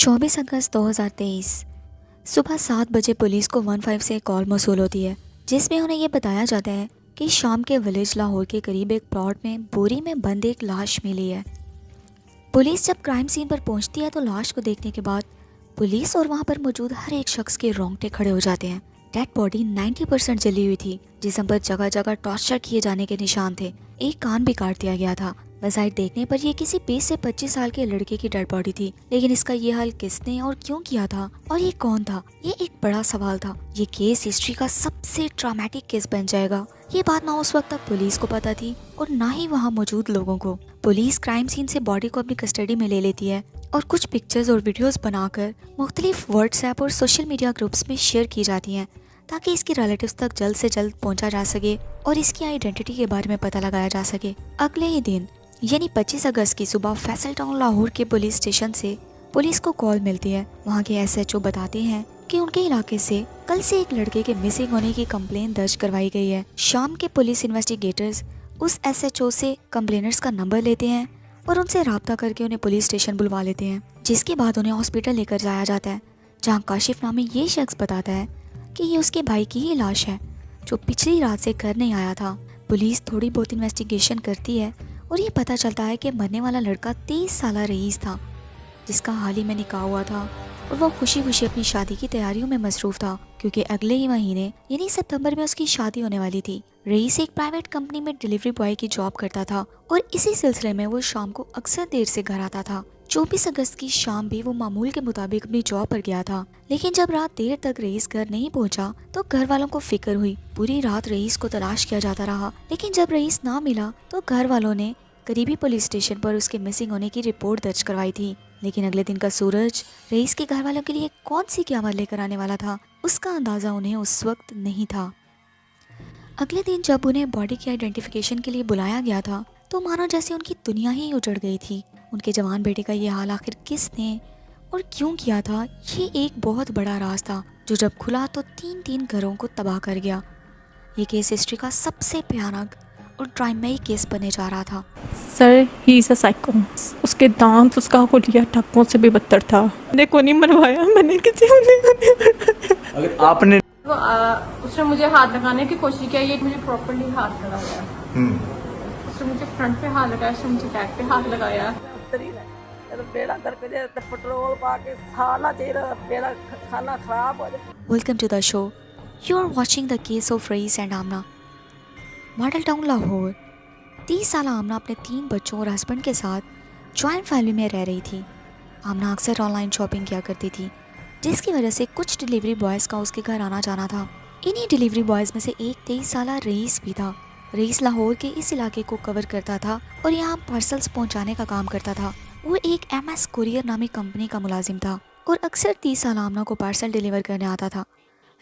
24 अगस्त 2023 सुबह 7 बजे पुलिस को 15 से कॉल मौसूल होती है, जिसमें उन्हें यह बताया जाता है कि शाम के विलेज लाहौर के करीब एक प्लॉट में बोरी में बंद एक लाश मिली है। पुलिस जब क्राइम सीन पर पहुंचती है तो लाश को देखने के बाद पुलिस और वहां पर मौजूद हर एक शख्स के रोंगटे खड़े हो जाते हैं। डेड बॉडी 90% जली हुई थी, जिसम पर जगह जगह टॉर्चर किए जाने के निशान थे। एक कान भी काट दिया गया था। वजाहिर देखने पर यह किसी 20 से 25 साल के लड़के की डेड बॉडी थी, लेकिन इसका ये हाल किसने और क्यों किया था और ये कौन था, ये एक बड़ा सवाल था। ये केस हिस्ट्री का सबसे ट्रॉमेटिक केस बन जाएगा। ये बात ना उस वक्त तक पुलिस को पता थी और ना ही वहाँ मौजूद लोगों को। पुलिस क्राइम सीन से बॉडी को अपनी कस्टडी में ले लेती है और कुछ पिक्चर्स और वीडियोस बनाकर मुख्तलिफ व्हाट्सएप और सोशल मीडिया ग्रुप्स में शेयर की जाती हैं, ताकि इसके रिलेटिव्स तक जल्द से जल्द पहुंचा जा सके और इसकी आइडेंटिटी के बारे में पता लगाया जा सके। अगले ही दिन यानी 25 अगस्त की सुबह फैसल टाउन लाहौर के पुलिस स्टेशन से पुलिस को कॉल मिलती है। वहाँ के एसएचओ बताते हैं कि उनके इलाके से कल से एक लड़के के मिसिंग होने की कंप्लेन दर्ज करवाई गई है। शाम के पुलिस इन्वेस्टिगेटर्स उस एसएचओ से कंप्लेनर्स का नंबर लेते हैं और उनसे राब्ता करके उन्हें पुलिस स्टेशन बुलवा लेते हैं, जिसके बाद उन्हें हॉस्पिटल लेकर जाया जाता है, जहाँ काशिफ नामी ये शख्स बताता है कि ये उसके भाई की ही लाश है जो पिछली रात से घर नहीं आया था। पुलिस थोड़ी बहुत इन्वेस्टिगेशन करती है और ये पता चलता है कि मरने वाला लड़का 30 साल रईस था, जिसका हाल ही में निकाह हुआ था और वो खुशी खुशी अपनी शादी की तैयारियों में मसरूफ था, क्योंकि अगले ही महीने यानी सितंबर में उसकी शादी होने वाली थी। रईस एक प्राइवेट कंपनी में डिलीवरी बॉय की जॉब करता था और इसी सिलसिले में वो शाम को अक्सर देर से घर आता था। 24 अगस्त की शाम भी वो मामूल के मुताबिक अपनी जॉब पर गया था, लेकिन जब रात देर तक रईस घर नहीं पहुंचा तो घर वालों को फिक्र हुई। पूरी रात रईस को तलाश किया जाता रहा, लेकिन जब रईस ना मिला तो घर वालों ने करीबी पुलिस स्टेशन पर उसके मिसिंग होने की रिपोर्ट दर्ज करवाई थी। लेकिन अगले दिन का सूरज रईस के घर वालों के लिए कौन सी क़यामत लेकर आने वाला था, उसका अंदाजा उन्हें उस वक्त नहीं था। अगले दिन जब उन्हें बॉडी की आइडेंटिफिकेशन के लिए बुलाया गया था तो मानो जैसे उनकी दुनिया ही उजड़ गई थी। उनके जवान बेटे का ये हाल आखिर किसने और क्यों किया था, ये एक बहुत बड़ा राज था जो जब खुला तो 3 घरों को तबाह कर गया। ये केस हिस्ट्री का सबसे भयानक और ड्रामेटिक केस बने जा रहा था। Sir he is a psycho. उसके दांत, उसका हुलिया टक्कों से भी बदतर था। मैंने को नहीं मरवाया, मैंने किसी को नहीं मरवाया। अगर आपने उसने मुझे हाथ लगाने की कोशिश की, ये मुझे प्रॉपर्ली हाथ लगाया। उसने मुझे फ्रंट पे हाथ लगाया, उसने मुझे बैक पे हाथ लगाया। Welcome to the show. You are watching the case of Raees and Amna. Model Town Lahore. 30 साल आमना अपने 3 बच्चों और हस्बैंड के साथ जॉइंट फैमिली में रह रही थी। आमना अक्सर ऑनलाइन शॉपिंग किया करती थी, जिसकी वजह से कुछ डिलीवरी बॉयज़ का उसके घर आना जाना था। इन्हीं डिलीवरी बॉयज़ में से एक 23 साल रईस भी था। रईस लाहौर के इस इलाके को कवर करता था और यहाँ पार्सल्स पहुँचाने का काम करता था। वो एक MS कुरियर नामी कंपनी का मुलाजिम था और अक्सर 30 साल आमना को पार्सल डिलीवर करने आता था।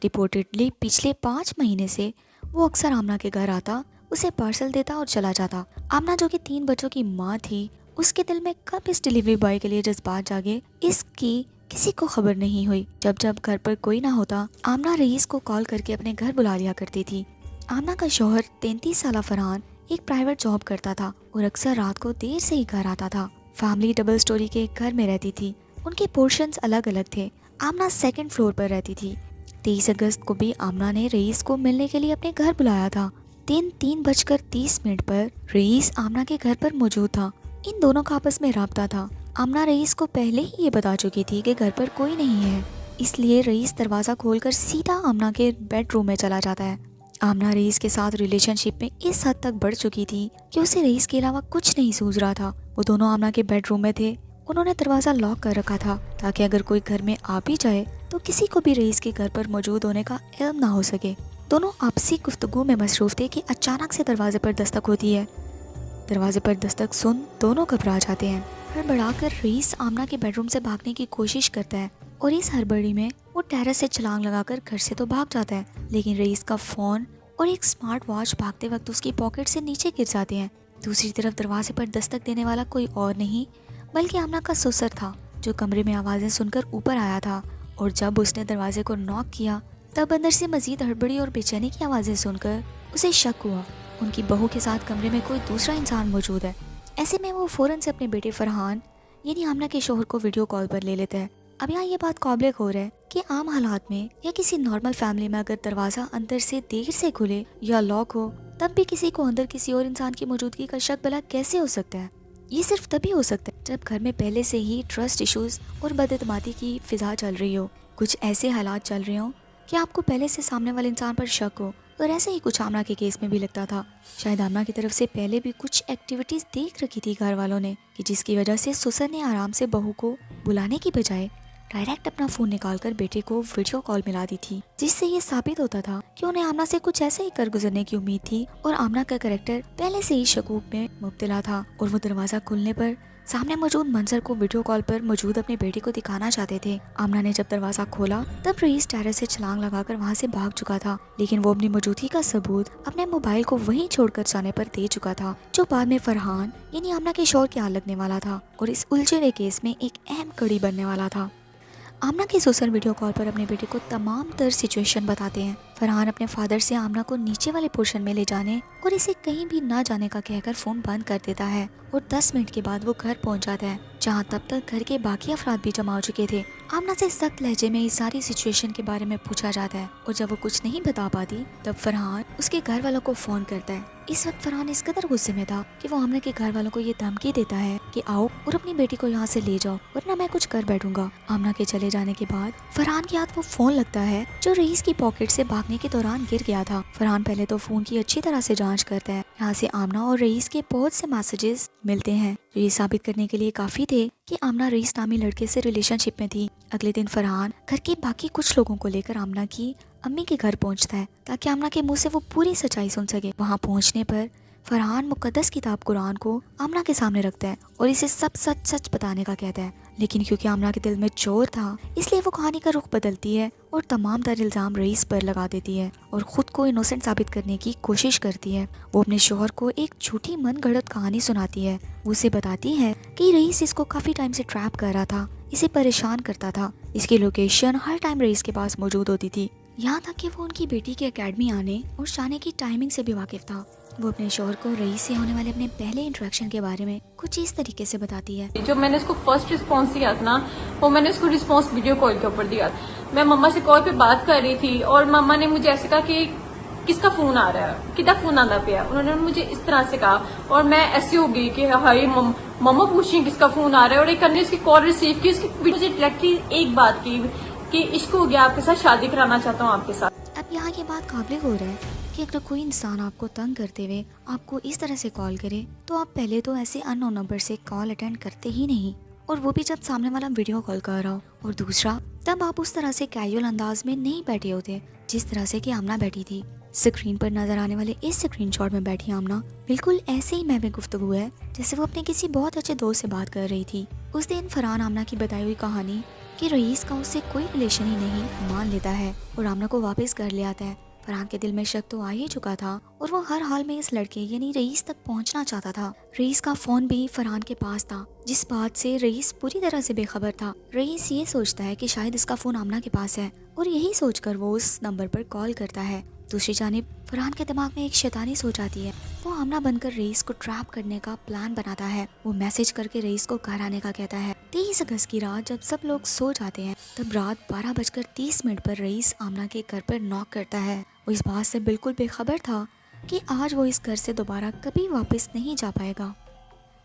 रिपोर्टेडली पिछले 5 महीने से वो अक्सर आमना के घर आता, उसे पार्सल देता और चला जाता। आमना जो कि 3 बच्चों की माँ थी, उसके दिल में कब इस डिलीवरी बॉय के लिए जज्बात जागे, इसकी किसी को खबर नहीं हुई। जब जब घर पर कोई ना होता, आमना रईस को कॉल करके अपने घर बुला लिया करती थी। आमना का शौहर 33 साल फरहान एक प्राइवेट जॉब करता था और अक्सर रात को देर से ही घर आता था। फैमिली डबल स्टोरी के एक घर में रहती थी। उनके पोर्शंस अलग अलग थे। आमना 2nd फ्लोर पर रहती थी। 23 अगस्त को भी आमना ने रईस को मिलने के लिए अपने घर बुलाया था। 3:30 पर रईस आमना के घर पर मौजूद था। इन दोनों का आपस में राब्ता था। आमना रईस को पहले ही ये बता चुकी थी कि घर पर कोई नहीं है, इसलिए रईस दरवाज़ा खोलकर सीधा आमना के बेडरूम में चला जाता है। आमना रईस के साथ रिलेशनशिप में इस हद तक बढ़ चुकी थी कि उसे रईस के अलावा कुछ नहीं सूझ रहा था। वो दोनों आमना के बेडरूम में थे। उन्होंने दरवाज़ा लॉक कर रखा था ताकि अगर कोई घर में आ भी जाए तो किसी को भी रईस के घर पर मौजूद होने का इल्म ना हो सके। दोनों आपसी गुफ्तगू में मसरूफ थे कि अचानक से दरवाजे पर दस्तक होती है। दरवाजे पर दस्तक सुन दोनों घबरा जाते हैं। हड़बड़ाकर रईस आमना के बेडरूम से भागने की कोशिश करता है और इस हड़बड़ी में वो टेरेस से छलांग लगाकर घर से तो भाग जाता है, लेकिन रईस का फ़ोन और एक स्मार्ट वॉच भागते वक्त उसकी पॉकेट से नीचे गिर जाते हैं। दूसरी तरफ दरवाजे पर दस्तक देने वाला कोई और नहीं बल्कि आमना का ससुर था, जो कमरे में आवाज़ें सुनकर ऊपर आया था। और जब उसने दरवाजे को नॉक किया तब अंदर से मजीद हड़बड़ी और बेचैनी की आवाज़ें सुनकर उसे शक हुआ उनकी बहू के साथ कमरे में कोई दूसरा इंसान मौजूद है। ऐसे में वो फ़ौरन से अपने बेटे फरहान यानी आमना के शोहर को वीडियो कॉल पर ले लेता है। अब यहाँ ये बात काबिल गौर है कि आम हालात में या किसी नॉर्मल फैमिली में अगर दरवाजा अंदर से देर से खुले या लॉक हो, तब भी किसी को अंदर किसी और इंसान की मौजूदगी का शक भला कैसे हो सकता है। ये सिर्फ तभी हो सकता है जब घर में पहले से ही ट्रस्ट इश्यूज और बदएतमादी की फिजा चल रही हो, कुछ ऐसे हालात चल रहे हो कि आपको पहले से सामने वाले इंसान पर शक हो। और ऐसे ही कुछ आमना के केस में भी लगता था। शायद आमना की तरफ से पहले भी कुछ एक्टिविटीज देख रखी थी घर वालों ने कि जिसकी वजह से सुसर ने आराम से बहू को बुलाने की बजाय डायरेक्ट अपना फोन निकालकर बेटे को वीडियो कॉल मिला दी थी, जिससे ये साबित होता था कि उन्हें आमना से कुछ ऐसे ही कर गुजरने की उम्मीद थी और आमना का कैरेक्टर पहले से ही शकूक में मुब्तला था और वो दरवाजा खुलने पर सामने मौजूद मंजर को वीडियो कॉल पर मौजूद अपने बेटे को दिखाना चाहते थे। आमना ने जब दरवाजा खोला तब रईस टेरेस से छलांग लगाकर वहां से भाग चुका था, लेकिन वो अपनी मौजूदगी का सबूत अपने मोबाइल को वहीं छोड़कर जाने पर दे चुका था, जो बाद में फरहान यानी आमना के शौहर के हाथ लगने वाला था और इस उलझे हुए केस में एक अहम कड़ी बनने वाला था। आमना के ससुर वीडियो कॉल पर अपने बेटे को तमाम तर सिचुएशन बताते हैं। फरहान अपने फादर से आमना को नीचे वाले पोर्शन में ले जाने और इसे कहीं भी ना जाने का कहकर फोन बंद कर देता है और 10 मिनट के बाद वो घर पहुंच जाता है, जहां तब तक घर के बाकी अफराद भी जमा हो चुके थे। आमना से सख्त लहजे में इस सारी सिचुएशन के बारे में पूछा जाता है और जब वो कुछ नहीं बता पाती तब फरहान उसके घर वालों को फोन करता है। इस वक्त फरहान इस कदर गुस्से में था कि वो आमना के घर वालों को ये धमकी देता है कि आओ और अपनी बेटी को यहाँ से ले जाओ वरना मैं कुछ कर बैठूंगा। आमना के चले जाने के बाद फरहान के हाथ वो फोन लगता है जो रईस की पॉकेट से भागने के दौरान गिर गया था। फरहान पहले तो फोन की अच्छी तरह से जांच करता है। यहाँ से आमना और रईस के बहुत से मैसेजेस मिलते हैं जो ये साबित करने के लिए काफी थे कि आमना रईस नामी लड़के से रिलेशनशिप में थी। अगले दिन फरहान घर के बाकी कुछ लोगों को लेकर आमना की अम्मी के घर पहुंचता है ताकि आमना के मुंह से वो पूरी सच्चाई सुन सके। वहां पहुंचने पर फरहान मुकद्दस किताब कुरान को आमना के सामने रखता है और इसे सब सच सच बताने का कहता है, लेकिन क्योंकि आमना के दिल में चोर था इसलिए वो कहानी का रुख बदलती है और तमाम तर इल्जाम रईस पर लगा देती है और खुद को इनोसेंट साबित करने की कोशिश करती है। वो अपने शोहर को एक झूठी मनगढ़ंत कहानी सुनाती है। वो उसे बताती है कि रईस इसको काफी टाइम से ट्रैप कर रहा था, इसे परेशान करता था। इसकी लोकेशन हर टाइम रईस के पास मौजूद होती थी, यहाँ तक कि वो उनकी बेटी के एकेडमी आने और जाने की टाइमिंग से भी वाकिफ था। वो अपने शौहर को रईस से होने वाले अपने पहले इंटरेक्शन के बारे में कुछ इस तरीके से बताती है। जो मैंने इसको फर्स्ट रिस्पॉन्स दिया था ना, वो मैंने इसको रिस्पॉन्स वीडियो कॉल के ऊपर दिया। मैं मम्मा से कॉल पे बात कर रही थी और मम्मा ने मुझे ऐसे कहा कि किसका फोन आ रहा है, कितना फोन आना पे है। उन्होंने मुझे इस तरह से कहा और मैं ऐसी हो गई कि हाय मम्मा पूछ रही किसका फोन आ रहा है। और एक करने उसकी कॉल रिसीव की, उसकी मुझे डायरेक्टली एक बात की कि इश्क हो गया, आपके साथ शादी कराना चाहता हूँ आपके साथ। अब यहाँ ये बात काबिल हो रहा है कि अगर कोई इंसान आपको तंग करते हुए आपको इस तरह से कॉल करे तो आप पहले तो ऐसे अननोन नंबर से कॉल अटेंड करते ही नहीं, और वो भी जब सामने वाला वीडियो कॉल कर रहा हो। और दूसरा, तब आप उस तरह से कैजुअल अंदाज में नहीं बैठे होते जिस तरह से कि आमना बैठी थी। स्क्रीन पर नजर आने वाले इस स्क्रीनशॉट में बैठी आमना बिल्कुल ऐसे ही में गुफ्तगू है जैसे वो अपने किसी बहुत अच्छे दोस्त से बात कर रही थी। उस दिन फरहान आमना की बताई हुई कहानी कि रईस का उससे कोई रिलेशन ही नहीं मान लेता है और आमना को वापस घर ले आता है। फरहान के दिल में शक तो आ ही चुका था और वो हर हाल में इस लड़के यानी रईस तक पहुंचना चाहता था। रईस का फोन भी फरहान के पास था, जिस बात से रईस पूरी तरह से बेखबर था। रईस ये सोचता है कि शायद इसका फोन आमना के पास है और यही सोचकर वो उस नंबर पर कॉल करता है। दूसरी जानिब फरहान के दिमाग में एक शैतानी सोच आती है। वो आमना बनकर रईस को ट्रैप करने का प्लान बनाता है। वो मैसेज करके रईस को घर आने का कहता है। 23 अगस्त की रात जब सब लोग सो जाते हैं तब रात 12:30 पर रईस आमना के घर पर नॉक करता है। वो इस बात से बिल्कुल बेखबर था कि आज वो इस घर से दोबारा कभी वापस नहीं जा पाएगा।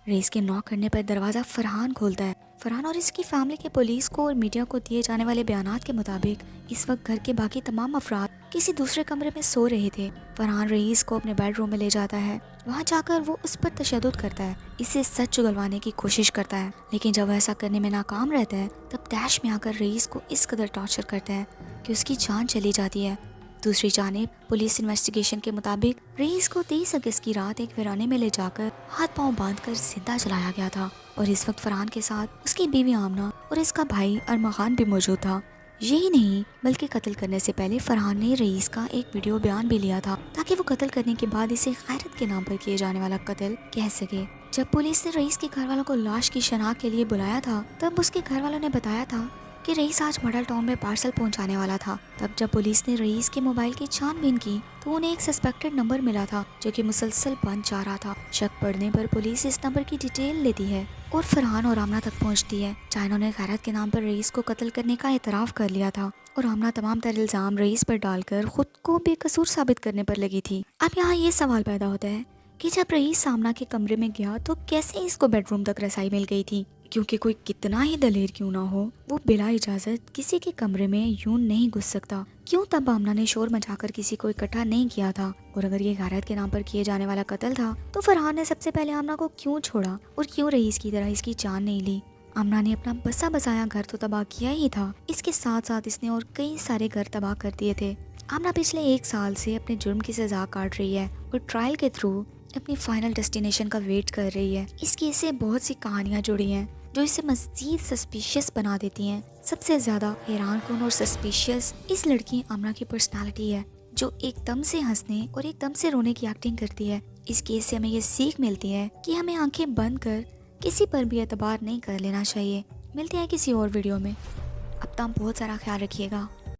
रईस के नॉक करने पर दरवाजा फरहान खोलता है। फरहान और इसकी फैमिली के पुलिस को और मीडिया को दिए जाने वाले बयानात के मुताबिक इस वक्त घर के बाकी तमाम अफराद किसी दूसरे कमरे में सो रहे थे। फरहान रईस को अपने बेडरूम में ले जाता है। वहां जाकर वो उस पर तशद्दुद करता है, इसे सच उगलवाने की कोशिश करता है, लेकिन जब ऐसा करने में नाकाम रहता है तब तैश में आकर रईस को इस कदर टॉर्चर करता है कि उसकी जान चली जाती है। दूसरी जानिब पुलिस इन्वेस्टिगेशन के मुताबिक रईस को 23 अगस्त की रात एक वीराने में ले जाकर हाथ पांव बांधकर जिंदा जलाया गया था और इस वक्त फरहान के साथ उसकी बीवी आमना और इसका भाई अरमगान भी मौजूद था। यही नहीं बल्कि कत्ल करने से पहले फरहान ने रईस का एक वीडियो बयान भी लिया था ताकि वो कत्ल करने के बाद इसे खैरत के नाम पर किए जाने वाला कत्ल कह सके। जब पुलिस ने रईस के घर वालों को लाश की शनाख्त के लिए बुलाया था तब उसके घर वालों ने बताया था कि रईस आज मॉडल टाउन में पार्सल पहुंचाने वाला था। तब जब पुलिस ने रईस के मोबाइल की छानबीन की तो उन्हें एक सस्पेक्टेड नंबर मिला था जो कि मुसलसल बंद जा रहा था। शक पड़ने पर पुलिस इस नंबर की डिटेल लेती है और फरहान और आमना तक पहुंचती है, जहां इन्होंने खैरत के नाम पर रईस को कत्ल करने का एतराफ़ कर लिया था और आमना तमाम तर इल्ज़ाम रईस पर डालकर खुद को बेकसूर साबित करने पर लगी थी। अब यहाँ ये सवाल पैदा होता है कि जब रईस सामना के कमरे में गया तो कैसे इसको बेडरूम तक रसाई मिल गई थी, क्योंकि कोई कितना ही दलेर क्यों ना हो वो बिला इजाज़त किसी के कमरे में यूं नहीं घुस सकता। क्यों तब आमना ने शोर मचाकर किसी को इकट्ठा नहीं किया था, और अगर ये गैरत के नाम पर किए जाने वाला कत्ल था तो फरहान ने सबसे पहले आमना को क्यों छोड़ा और क्यों रईस की तरह इसकी जान नहीं ली। आमना ने अपना बसा बसाया घर तो तबाह किया ही था, इसके साथ साथ इसने और कई सारे घर तबाह कर दिए थे। आमना पिछले 1 साल से अपने जुर्म की सजा काट रही है और ट्रायल के थ्रू अपनी फाइनल डेस्टिनेशन का वेट कर रही है। इस केस से बहुत सी कहानियां जुड़ी हैं जो इसे मज़ीद सस्पिशियस बना देती हैं। सबसे ज़्यादा हैरान कौन और सस्पिशियस इस लड़की आमना की पर्सनालिटी है, जो एकदम से हंसने और एकदम से रोने की एक्टिंग करती है। इस केस से हमें ये सीख मिलती है कि हमें आंखें बंद कर किसी पर भी एतबार नहीं कर लेना चाहिए। मिलते हैं किसी और वीडियो में। अब तक बहुत सारा ख्याल रखिएगा।